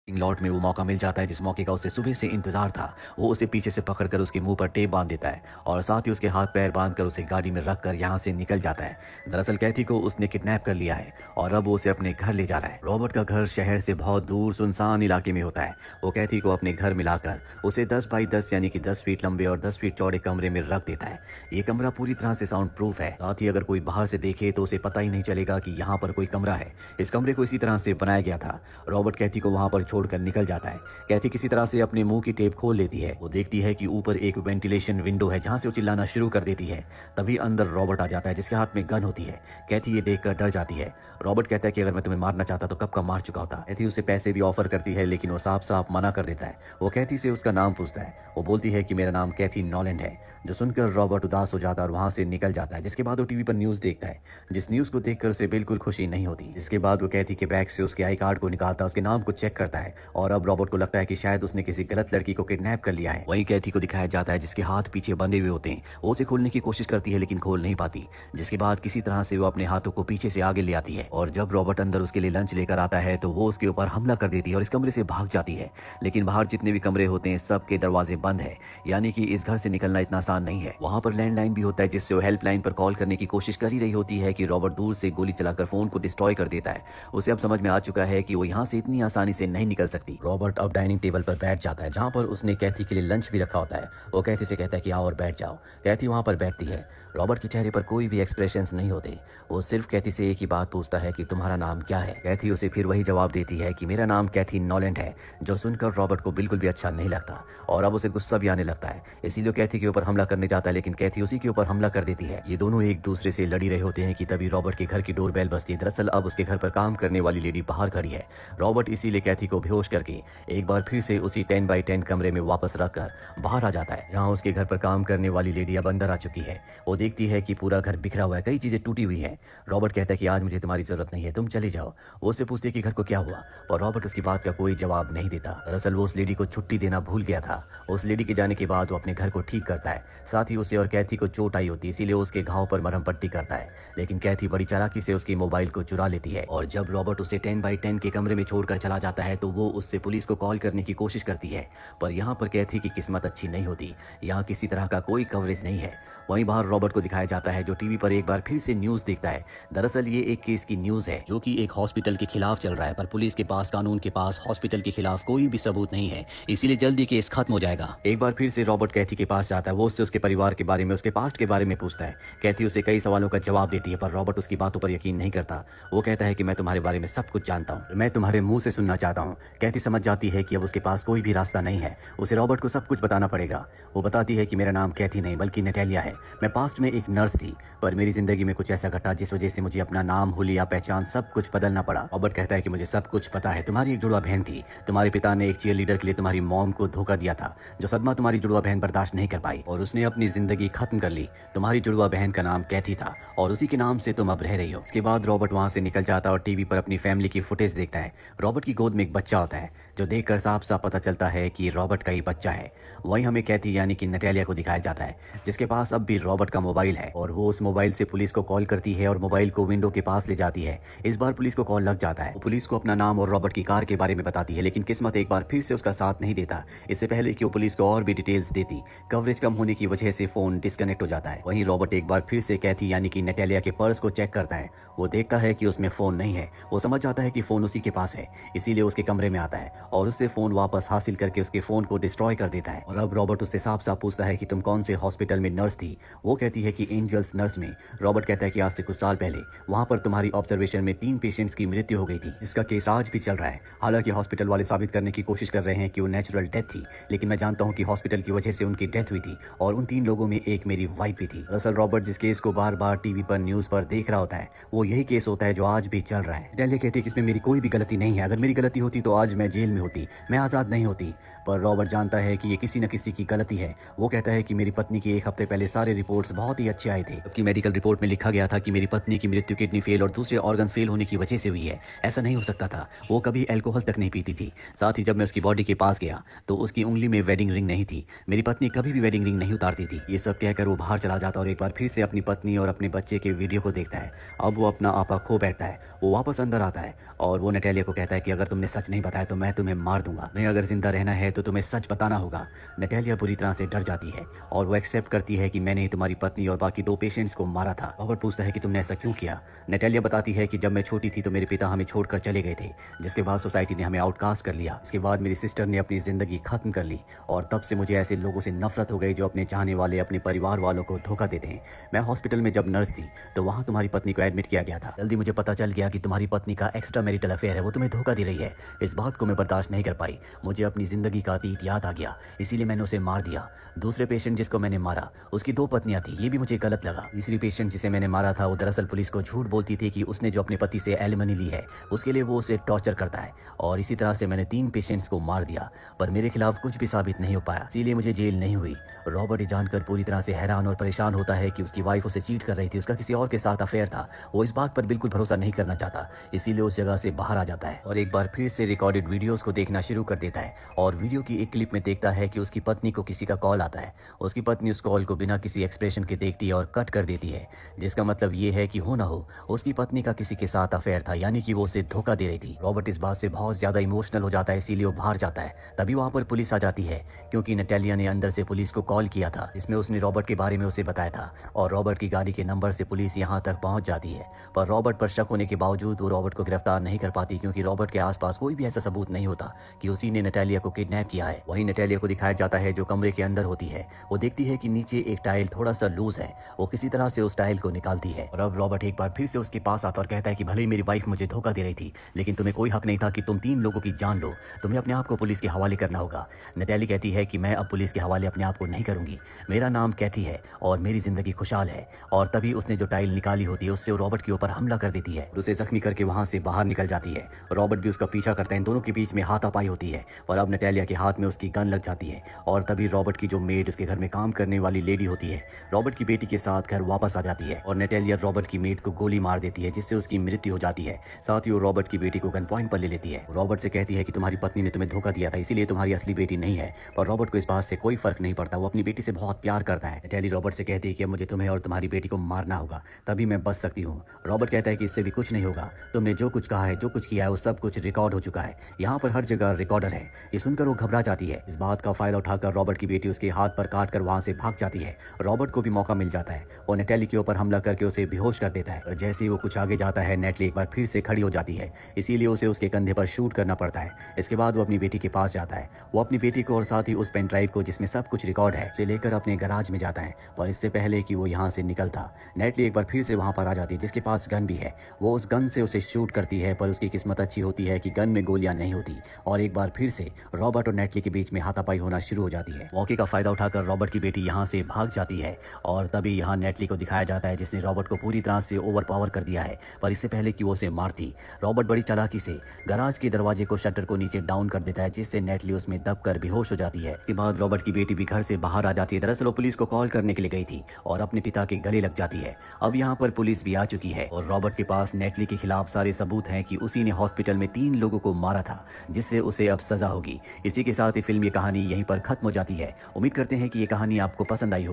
Lot में वो मौका मिल जाता है जिस मौके का उसे सुबह से इंतजार था। वो उसे पीछे से पकड़कर उसके मुंह पर टेप बांध देता है और साथ ही उसके हाथ पैर बांधकर उसे गाड़ी में रखकर यहाँ से निकल जाता है। दरअसल कैथी को उसने किडनैप कर लिया है और अब वो उसे अपने घर ले जा रहा है। रॉबर्ट का घर शहर से बहुत दूर सुनसान इलाके में होता है। वो कैथी को अपने घर मिलाकर उसे 10 बाई 10 यानी कि 10 फीट लंबे और 10 फीट चौड़े कमरे में रख देता है। ये कमरा पूरी तरह से साउंड प्रूफ है, साथ ही अगर कोई बाहर से देखे तो उसे पता ही नहीं चलेगा कि यहाँ पर कोई कमरा है। इस कमरे को इसी तरह से बनाया गया था। रॉबर्ट कैथी को वहां पर छोड़कर निकल जाता है। कैथी किसी तरह से अपने मुंह की टेप खोल लेती है। वो देखती है कि ऊपर एक वेंटिलेशन विंडो है जहां से वो चिल्लाना शुरू कर देती है। तभी अंदर रॉबर्ट आ जाता है जिसके हाथ में गन होती है। कैथी ये देखकर डर जाती है। रॉबर्ट कहता है कि अगर मैं तुम्हें मारना चाहता तो कब का मार चुका होता। कैथी उसे पैसे भी ऑफर करती है लेकिन वो साफ साफ मना कर देता है। वो कैथी से उसका नाम पूछता है। वो बोलती है कि मेरा नाम कैथी नॉलैंड है। जो सुनकर रॉबर्ट उदास हो जाता है और वहां से निकल जाता है। जिसके बाद वो टीवी पर न्यूज देखता है जिस न्यूज को देखकर उसे बिल्कुल खुशी नहीं होती। जिसके बाद वो कैथी के बैग से उसके आई कार्ड को निकालता है, उसके नाम को चेक करता है और अब रॉबर्ट को लगता है कि शायद उसने किसी गलत लड़की को किडनैप कर लिया है। वहीं कैथी को दिखाया जाता है जिसके हाथ पीछे बंधे हुए होते हैं। वो उसे खोलने की कोशिश करती है लेकिन खोल नहीं पाती। जिसके बाद किसी तरह से वो अपने हाथों को पीछे से आगे ले आती है और जब रॉबर्ट अंदर उसके लिए लंच लेकर आता है तो वो उसके ऊपर हमला कर देती है और इस कमरे से भाग जाती है। लेकिन बाहर जितने भी कमरे होते हैं सबके दरवाजे बंद है, यानी कि इस घर से निकलना इतना आसान नहीं है। वहां पर लैंडलाइन भी होता है जिससे वो हेल्पलाइन पर कॉल करने की कोशिश कर ही रही होती है कि रॉबर्ट दूर से गोली चलाकर फोन को डिस्ट्रॉय कर देता है। उसे अब समझ में आ चुका है कि वो यहाँ से इतनी आसानी से नहीं निकल सकती। रॉबर्ट अब डाइनिंग टेबल पर बैठ जाता है जहाँ पर उसने कैथी के लिए लंच भी रखा होता है। वो कैथी से कहता है कि आओ और बैठ जाओ। कैथी वहां पर बैठती है। रॉबर्ट के चेहरे पर कोई भी एक्सप्रेशंस नहीं होते। वो सिर्फ कैथी से एक ही बात पूछता है कि तुम्हारा नाम क्या है। कैथी उसे फिर वही जवाब देती है कि मेरा नाम कैथी नॉलैंड है, जो सुनकर रॉबर्ट को बिल्कुल भी अच्छा नहीं लगता और अब उसे गुस्सा भी आने लगता है। इसीलिए कैथी के ऊपर हमला करने जाता है लेकिन कैथी उसी के ऊपर हमला कर देती है। ये दोनों एक दूसरे से लड़ी रहे होते हैं कि तभी रॉबर्ट के घर की डोरबेल बजती है। दरअसल अब उसके घर पर काम करने वाली लेडी बाहर खड़ी है। रॉबर्ट इसीलिए कैथी को बेहोश करके एक बार फिर से उसी 10 बाई 10 कमरे में वापस रखकर बाहर आ जाता है जहाँ उसके घर पर काम करने वाली लेडी अब अंदर आ चुकी है। वो देखती है कि पूरा घर बिखरा हुआ है, कई चीजें टूटी हुई है। रॉबर्ट कहता है कि आज मुझे तुम्हारी जरूरत नहीं है, तुम चले जाओ। वो उससे पूछती है कि घर को क्या हुआ और रॉबर्ट उसकी बात का कोई जवाब नहीं देता। दरअसल वो उस लेडी को छुट्टी देना भूल गया था। उस लेडी के जाने के बाद वो अपने घर को ठीक करता है। साथ ही उसे और कैथी को चोट आई होती है इसीलिए उसके घाव पर मरहम पट्टी करता है। लेकिन कैथी बड़ी चालाकी से उसके मोबाइल को चुरा लेती है और जब रॉबर्ट उसे 10 बाई 10 के कमरे में छोड़कर चला जाता है तो वो उससे पुलिस को कॉल करने की कोशिश करती है। पर यहाँ पर कैथी की किस्मत अच्छी नहीं होती। यहाँ किसी तरह का कोई कवरेज नहीं है। वहीं बाहर रॉबर्ट को दिखाया जाता है जो टीवी पर एक बार फिर से न्यूज देखता है। दरअसल ये एक केस की न्यूज है जो कि एक हॉस्पिटल के खिलाफ चल रहा है, पर पुलिस के पास कानून के पास हॉस्पिटल के खिलाफ कोई भी सबूत नहीं है, इसीलिए जल्दी केस खत्म हो जाएगा। एक बार फिर से रॉबर्ट कैथी के पास जाता है। वो उससे उसके परिवार के बारे में, उसके पास्ट के बारे में पूछता है। कैथी उसे कई सवालों का जवाब देती है पर रॉबर्ट उसकी बातों पर यकीन नहीं करता। वो कहता है कि मैं तुम्हारे बारे में सब कुछ जानता हूँ, मैं तुम्हारे मुंह से सुनना चाहता हूँ। कैथी समझ जाती है कि अब उसके पास कोई भी रास्ता नहीं है, उसे रॉबर्ट को सब कुछ बताना पड़ेगा। वो बताती है कि मेरा नाम कैथी नहीं बल्कि नटालिया है। मैं पास्ट में एक नर्स थी पर मेरी जिंदगी में कुछ ऐसा घटा जिस वजह से मुझे अपना नाम, हुलिया, पहचान सब कुछ बदलना पड़ा। रॉबर्ट कहता है कि मुझे सब कुछ पता है, तुम्हारी एक जुड़वा बहन थी, तुम्हारे पिता ने एक चीयर लीडर के लिए तुम्हारी मॉम को धोखा दिया था। जो सदमा तुम्हारी जुड़वा बहन बर्दाश्त नहीं कर पाई और उसने अपनी जिंदगी खत्म कर ली। तुम्हारी जुड़वा बहन का नाम कैथी था और उसी के नाम से तुम अब रह रही हो। इसके बाद रॉबर्ट वहां से निकल जाता है और टीवी पर अपनी फैमिली की फुटेज देखता है। रॉबर्ट की गोद में एक बच्चा होता है जो देखकर साफ साफ पता चलता है कि रॉबर्ट का ही बच्चा है। वहीं हमें कैथी यानी कि नटालिया को दिखाया जाता है जिसके पास अब भी रॉबर्ट का मोबाइल है और वो उस मोबाइल से पुलिस को कॉल करती है और मोबाइल को विंडो के पास ले जाती है। इस बार पुलिस को कॉल लग जाता है। वो पुलिस को अपना नाम और रॉबर्ट की कार के बारे में बताती है लेकिन किस्मत एक बार फिर से उसका साथ नहीं देता। इससे पहले कि वो पुलिस को और भी डिटेल्स देती, कवरेज कम होने की वजह से फोन डिस्कनेक्ट हो जाता है। वहीं रॉबर्ट एक बार फिर से कैथी यानी कि नटालिया के पर्स को चेक करता है। वो देखता है कि उसमें फोन नहीं है। वो समझ जाता है कि फोन उसी के पास है, इसीलिए उसके कमरे में आता है और उससे फोन वापस हासिल करके उसके फोन को डिस्ट्रॉय कर देता है। और अब रॉबर्ट उससे साफ साफ पूछता है कि तुम कौन से हॉस्पिटल में नर्स थी। वो कहती है कि एंजल्स नर्स में। रॉबर्ट कहता है कि आज से कुछ साल पहले वहां पर तुम्हारी ऑब्जर्वेशन में 3 पेशेंट्स की मृत्यु हो गई थी, जिसका केस आज भी चल रहा है। हालांकि हॉस्पिटल वाले साबित करने की कोशिश कर रहे हैं कि वो नेचुरल डेथ थी, लेकिन मैं जानता हूं कि हॉस्पिटल की वजह से उनकी डेथ हुई थी और उन 3 लोगों में एक मेरी वाइफ भी थी। दरअसल रॉबर्ट जिस केस को बार बार टीवी पर, न्यूज पर देख रहा होता है वो यही केस होता है जो आज भी चल रहा है। नटालिया कहती है कि इसमें मेरी कोई भी गलती नहीं है, अगर मेरी गलती होती तो आज मैं जेल में होती, मैं आजाद नहीं होती। पर रॉबर्ट जानता है कि ये किसी न किसी की गलती है। वो कहता है कि मेरी पत्नी की 1 हफ्ते पहले सारे रिपोर्ट्स बहुत ही अच्छे आए थे, जबकि मेडिकल रिपोर्ट में लिखा गया था कि मेरी पत्नी की मृत्यु किडनी फेल और दूसरे ऑर्गन्स फेल होने की वजह से हुई है। ऐसा नहीं हो सकता था, वो कभी अल्कोहल तक नहीं पीती थी। साथ ही जब मैं उसकी बॉडी के पास गया तो उसकी उंगली में वेडिंग रिंग नहीं थी, मेरी पत्नी कभी भी वेडिंग रिंग नहीं उतारती थी। ये सब कहकर वो बाहर चला जाता और एक बार फिर से अपनी पत्नी और अपने बच्चे के वीडियो को देखता है। अब वो अपना आपा खो बैठता है। वो वापस अंदर आता है और वो नटालिया को कहता है कि अगर तुमने सच नहीं बताया तो मैं तुम्हें मार दूंगा। मैं अगर जिंदा रहना है तो तुम्हें सच बताना होगा। नटालिया बुरी तरह से डर जाती है और वो एक्सेप्ट करती है कि मैंने ही तुम्हारी पत्नी और बाकी 2 पेशेंट्स को मारा था। रॉबर्ट पूछता है कि तुमने ऐसा क्यों किया। नटालिया बताती है कि जब मैं छोटी थी तो मेरे पिता हमें छोड़कर चले गए थे, जिसके बाद सोसाइटी ने हमें आउटकास्ट कर लिया। इसके बाद मेरी सिस्टर ने अपनी जिंदगी खत्म कर ली और तब से मुझे ऐसे लोगों से नफरत हो गई जो अपने चाहने वाले अपने परिवार वालों को धोखा देते हैं। मैं हॉस्पिटल में जब नर्स थी तो वहाँ तुम्हारी पत्नी को एडमिट किया गया था। जल्दी मुझे पता चल गया कि तुम्हारी पत्नी का एक्स्ट्रा मैरिटल अफेयर है, वो तुम्हें धोखा दे रही है। इस बात को मैं बर्दाश्त नहीं कर पाई। मुझे अपनी जिंदगी का अतीत याद आ गया, इसीलिए मैंने उसे मार दिया। दूसरे पेशेंट जिसको मैंने मारा उसकी 2 पत्नियां थी, ये भी मुझे गलत लगा। तीसरी पेशेंट जिसे मैंने मारा था वो दरअसल पुलिस को झूठ बोलती थी कि उसने जो अपने पति से एलिमनी ली है उसके लिए वो उसे टॉर्चर करता है, और इसी तरह से मैंने 3 पेशेंट्स को मार दिया, पर मेरे खिलाफ कुछ भी साबित नहीं हो पाया, इसीलिए मुझे जेल नहीं हुई। रॉबर्ट ये जानकर पूरी तरह से हैरान और परेशान होता है कि उसकी वाइफ उसे चीट कर रही थी, उसका किसी और के साथ अफेयर था। वो इस बात पर बिल्कुल भरोसा नहीं करना चाहता, इसीलिए उस जगह से बाहर आ जाता है और एक बार फिर से रिकॉर्डेड वीडियोस को देखना शुरू कर देता है। और वीडियो की एक क्लिप में देखता है कि उसकी पत्नी को किसी का कॉल आता है। उसकी पत्नी उस कॉल को बिना किसी एक्सप्रेशन के देखती है और कट कर देती है, जिसका मतलब ये है कि हो ना हो उसकी पत्नी का किसी के साथ अफेयर था, यानी कि वो उसे धोखा दे रही थी। रॉबर्ट इस बात से बहुत ज्यादा इमोशनल हो जाता है, इसीलिए वो बाहर जाता है। तभी वहां पर पुलिस आ जाती है, क्योंकि नटालिया ने अंदर से पुलिस को कॉल किया था, इसमें उसने रॉबर्ट के बारे में उसे बताया था, और रॉबर्ट की गाड़ी के नंबर से पुलिस यहाँ तक पहुंच जाती है। पर रॉबर्ट पर शक होने के बावजूद वो रॉबर्ट को गिरफ्तार नहीं कर पाती, क्योंकि रॉबर्ट के आसपास कोई भी ऐसा सबूत नहीं होता कि उसी ने नटालिया को किडनैप किया है। वहीं नटालिया को दिखाया जाता है जो कमरे के अंदर होती है। वो देखती है कि नीचे एक टाइल थोड़ा सा लूज है, वो किसी तरह से उस टाइल को निकालती है। और अब रॉबर्ट एक बार फिर से उसके पास आता और कहता है कि भले ही मेरी वाइफ मुझे धोखा दे रही थी, लेकिन तुम्हें कोई हक नहीं था कि तुम 3 लोगों की जान लो। तुम्हें अपने आप को पुलिस के हवाले करना होगा। नटाली कहती है कि मैं अब पुलिस के हवाले अपने आप को नहीं करूंगी, मेरा नाम कैथी है और मेरी जिंदगी खुशहाल है। और तभी उसने जो टाइल निकाली होती है उससे वो रॉबर्ट के ऊपर हमला कर देती है, उसे जख्मी करके वहां से बाहर निकल जाती है। रॉबर्ट भी उसका पीछा करता है, इन दोनों के बीच में हाथापाई होती है और अब नटालिया के हाथ में उसकी गन लग जाती है। और तभी रॉबर्ट की जो मेड उसके घर में काम करने वाली लेडी होती है, रॉबर्ट की बेटी के साथ घर वापस आ जाती है और नटालिया रॉबर्ट की मेड को गोली मार देती है, जिससे उसकी मृत्यु हो जाती है। साथ ही वो रॉबर्ट की बेटी को गन पॉइंट पर ले लेती है। रॉबर्ट से कहती है कि तुम्हारी पत्नी ने तुम्हें धोखा दिया था, इसीलिए तुम्हारी असली बेटी नहीं है। पर रॉबर्ट को इस बात से कोई फर्क नहीं पड़ता, वो अपनी बेटी से बहुत प्यार करता है। नटाली रॉबर्ट से कहती है कि मुझे तुम्हें और तुम्हारी बेटी को मारना होगा, तभी मैं बच सकती हूँ। रॉबर्ट कहता है कि इससे भी कुछ नहीं होगा, तुमने जो कुछ कहा है, जो कुछ किया है, वो सब कुछ रिकॉर्ड हो चुका है। यहाँ पर हर जगह रिकॉर्डर है। ये सुनकर वो घबरा जाती है। इस बात का फायदा उठाकर रॉबर्ट की बेटी उसके हाथ पर काट कर वहां से भाग जाती है। रॉबर्ट को भी मौका मिल जाता है और नटाली के ऊपर हमला करके उसे बेहोश कर देता है। और जैसे ही वो कुछ आगे जाता है, नटाली एक बार फिर से खड़ी हो जाती है, इसीलिए उसे उसके कंधे पर शूट करना पड़ता है। इसके बाद वो अपनी बेटी के पास जाता है। वो अपनी बेटी को और साथ ही उस पेन ड्राइव को जिसमें सब कुछ रिकॉर्ड है उसे लेकर अपने गराज में जाता है। और इससे पहले कि वो यहाँ से निकलता, नटाली एक बार फिर से वहां पर आ जाती है, जिसके पास गन भी है। वो उस गन से उसे शूट करती है, पर उसकी किस्मत अच्छी होती है कि गन में गोलियां नहीं होती और एक बार फिर से रॉबर्ट और नटाली के बीच में हाथापाई होना शुरू हो जाती है। मौके का फायदा उठाकर रॉबर्ट की बेटी यहाँ से भाग जाती है और तभी यहाँ नटाली को दिखाया जाता है जिसने रॉबर्ट को पूरी तरह से ओवरपावर कर दिया है। पर इससे पहले कि वो उसे मारती, रॉबर्ट बड़ी चालाकी से गराज के दरवाजे को शटर को नीचे डाउन कर देता है, जिससे नटाली उसमें दबकर बेहोश हो जाती है। इसके बाद रॉबर्ट की बेटी भी घर से बाहर आ जाती है। दरअसल वो पुलिस को कॉल करने के लिए गई थी और अपने पिता के गले लग जाती है। अब यहाँ पर पुलिस भी आ चुकी है और रॉबर्ट के पास नटाली के खिलाफ सारे सबूत हैं कि उसी ने हॉस्पिटल में 3 लोगों को मारा था, जिससे उसे अब सजा होगी। इसी के साथ ही फिल्म ये कहानी यहीं पर खत्म हो जाती है। उम्मीद करते हैं कि ये कहानी आपको पसंद आई हो।